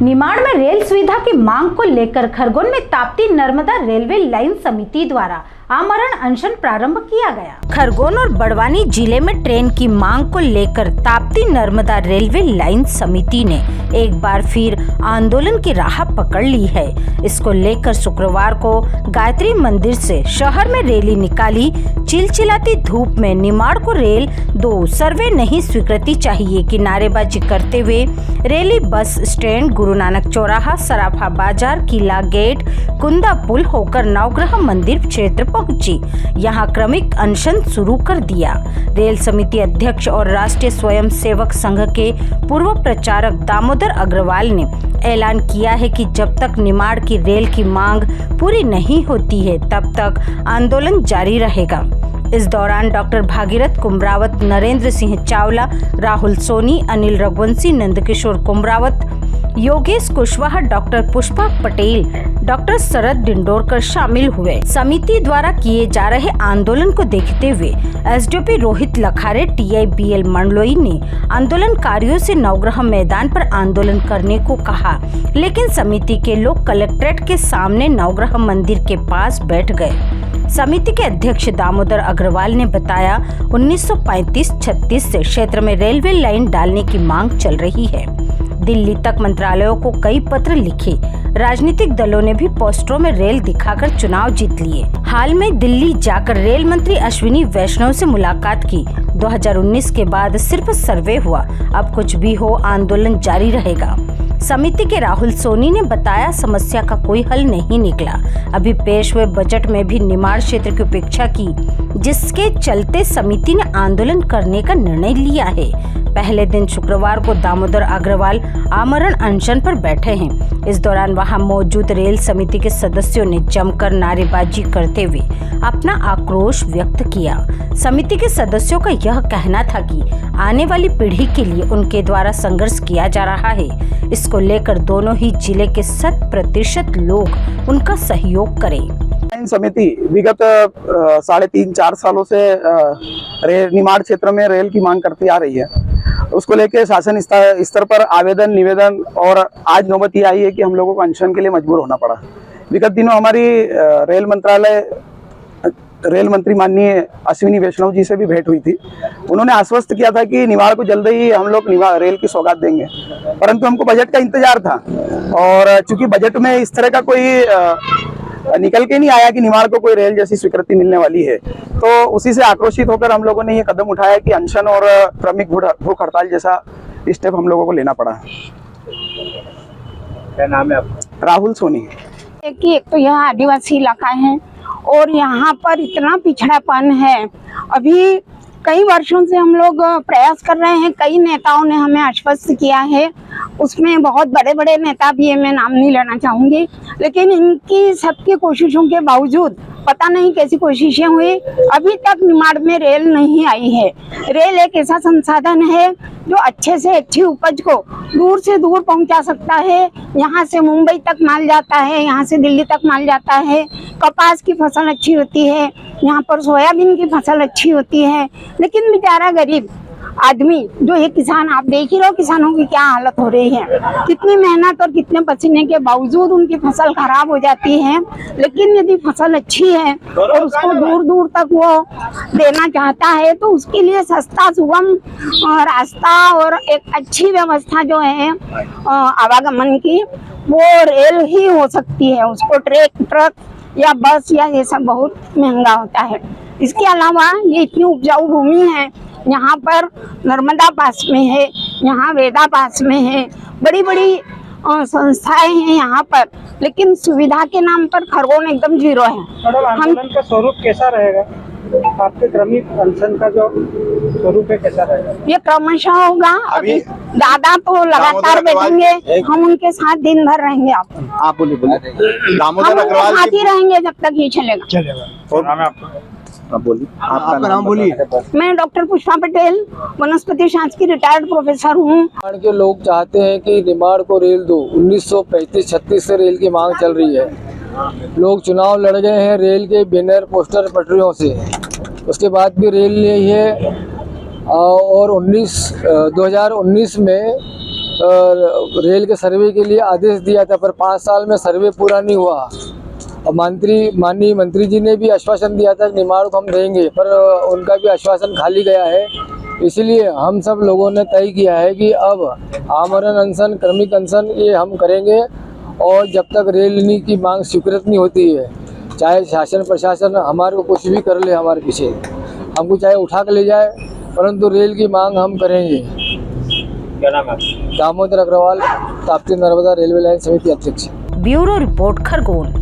निमाड़ में रेल सुविधा की मांग को लेकर खरगोन में ताप्ती नर्मदा रेलवे लाइन समिति द्वारा आमरण अनशन प्रारंभ किया गया। खरगोन और बड़वानी जिले में ट्रेन की मांग को लेकर ताप्ती नर्मदा रेलवे लाइन समिति ने एक बार फिर आंदोलन की राह पकड़ ली है। इसको लेकर शुक्रवार को गायत्री मंदिर से शहर में रैली निकाली। चिलचिलाती धूप में निमाड़ को रेल 2 सर्वे नहीं स्वीकृति चाहिए की नारेबाजी करते हुए rally bus stand, Guru Nanak चौराहा, सराफा बाजार, किला गेट, कुंदा पुल होकर नवग्रह मंदिर क्षेत्र पहुंची। यहां क्रमिक अनशन शुरू कर दिया। रेल समिति अध्यक्ष और राष्ट्रीय स्वयं सेवक संघ के पूर्व प्रचारक दामोदर अग्रवाल ने ऐलान किया है कि जब तक निमाड़ की रेल की मांग पूरी नहीं होती है तब तक आंदोलन जारी रहेगा। इस दौरान doctor Bhagirath Kumrawat, Narendra Singh Chawla, Rahul Soni, Anil Raghuvanshi, Nandkishore Kumrawat, Yogesh Kushwaha, doctor Pushpa Patel, doctor Sharad Dindorkar शामिल हुए। समिति द्वारा किए जा रहे आंदोलन को देखते हुए एसडीओपी रोहित लखारे, टीआईबीएल मंडलोई ने आंदोलनकारियों से नवग्रह मैदान पर आंदोलन करने को कहा, लेकिन समिति के लोग कलेक्ट्रेट के सामने नवग्रह मंदिर के पास बैठ गए। समिति के अध्यक्ष दामोदर अग्रवाल ने बताया 1935-36 से क्षेत्र में रेलवे लाइन डालने की मांग चल रही है। दिल्ली तक मंत्रालयों को कई पत्र लिखे। राजनीतिक दलों ने भी पोस्टरों में रेल दिखाकर चुनाव जीत लिए। हाल में दिल्ली जाकर रेल मंत्री अश्विनी वैष्णव से मुलाकात की। 2019 के बाद सिर्फ सर्वे हुआ, अब कुछ भी हो आंदोलन जारी रहेगा। समिति के राहुल सोनी ने बताया समस्या का कोई हल नहीं निकला। अभी पेश हुए बजट में भी निमाड़ क्षेत्र की उपेक्षा की, जिसके चलते समिति ने आंदोलन करने का निर्णय लिया है। पहले दिन शुक्रवार को दामोदर अग्रवाल आमरण अनशन पर बैठे हैं। इस दौरान वहां मौजूद रेल समिति के सदस्यों ने जमकर नारेबाजी करते हुए अपना आक्रोश व्यक्त किया। समिति के सदस्यों का यह कहना था कि आने वाली पीढ़ी के लिए उनके द्वारा संघर्ष किया जा रहा है। इसको लेकर दोनों ही जिले के 100% लोग उनका सहयोग करें। समिति विगत 3.5-4 सालों से निमाड़ क्षेत्र में रेल की मांग करती आ रही है। उसको लेके शासन स्तर पर आवेदन, निवेदन और आज नौबत ये आई है कि हम लोगों को अनशन के लिए मजबूर होना पड़ा। विगत दिनों हमारी रेल मंत्री माननीय अश्विनी वैष्णव जी से भी भेंट हुई थी। उन्होंने आश्वस्त किया था कि निमाड़ को जल्द ही हम लोग रेल की सौगात देंगे, परंतु हमको बजट का इंतजार था और चूंकि बजट में इस तरह का कोई निकल के नहीं आया कि निमाड़ को कोई रेल जैसी स्वीकृति मिलने वाली है, तो उसी से आक्रोशित होकर हम लोगों ने ये कदम उठाया कि अनशन और क्रमिक भूख हड़ताल जैसा स्टेप हम लोगों को लेना पड़ा। क्या नाम है आपका? राहुल सोनी। एक तो यह आदिवासी इलाका है और यहाँ पर इतना पिछड़ापन है। अभी कई वर्षों से हम लोग प्रयास कर रहे हैं, कई नेताओं ने हमें आश्वस्त किया है, उसमें बहुत बड़े बड़े नेता भी है, मैं नाम नहीं लेना चाहूँगी, लेकिन इनकी सबकी कोशिशों के बावजूद पता नहीं कैसी कोशिशें हुई, अभी तक निमाड़ में रेल नहीं आई है। रेल एक ऐसा संसाधन है जो अच्छे से अच्छी उपज को दूर से दूर पहुंचा सकता है। यहाँ से मुंबई तक माल जाता है, यहाँ से दिल्ली तक माल जाता है। कपास की फसल अच्छी होती है, यहाँ पर सोयाबीन की फसल अच्छी होती है, लेकिन बेचारा गरीब आदमी जो ये किसान, आप देख ही रहो किसानों की क्या हालत हो रही है। कितनी मेहनत और कितने पसीने के बावजूद उनकी फसल खराब हो जाती है। लेकिन यदि फसल अच्छी है और उसको दूर दूर तक वो देना चाहता है तो उसके लिए सस्ता सुगम रास्ता और एक अच्छी व्यवस्था जो है आवागमन की, वो रेल ही हो सकती है। उसको ट्रक या बस या ये सब बहुत महंगा होता है। इसके अलावा ये इतनी उपजाऊ भूमि है, यहाँ पर नर्मदा पास में है, यहाँ वेदा पास में है, बड़ी बड़ी संस्थाएं हैं यहाँ पर, लेकिन सुविधा के नाम पर खरगोन एकदम जीरो है। आंदोलन का स्वरूप कैसा रहेगा? आपके क्रमिक अनशन का जो स्वरूप है कैसा रहेगा? ये क्रमशः होगा। अभी दादा तो लगातार बैठेंगे, हम उनके साथ दिन भर रहेंगे। आप बोलिए। दामोदर अग्रवाल साथ ही रहेंगे जब तक ये चलेगा। और नाम है आपका? आप बोलिए, आपका नाम बोलिए। मैं डॉक्टर पुष्पा पटेल, वनस्पति शास्त्र की रिटायर्ड प्रोफेसर हूँ। निमाड़ के लोग चाहते हैं कि निमाड़ को रेल दो। 1935-36 से रेल की मांग चल रही है। लोग चुनाव लड़ गए हैं रेल के बैनर, पोस्टर, पटरियों से। उसके बाद भी रेल नहीं है और 2019 में रेल के सर्वे के लिए आदेश दिया था, पर 5 साल में सर्वे पूरा नहीं हुआ। और माननीय मंत्री जी ने भी आश्वासन दिया था कि निमाड़ को हम देंगे, पर उनका भी आश्वासन खाली गया है। इसलिए हम सब लोगों ने तय किया है कि अब आमरण अनशन, क्रमिक अनशन ये हम करेंगे, और जब तक रेल की मांग स्वीकृत नहीं होती है, चाहे शासन प्रशासन हमारे को कुछ भी कर ले, हमारे पीछे हमको चाहे उठा के ले जाए, परंतु रेल की मांग हम करेंगे। क्या नाम है आपका? दामोदर अग्रवाल, ताप्ती नर्मदा रेलवे लाइन समिति अध्यक्ष। Bureau report Khargone.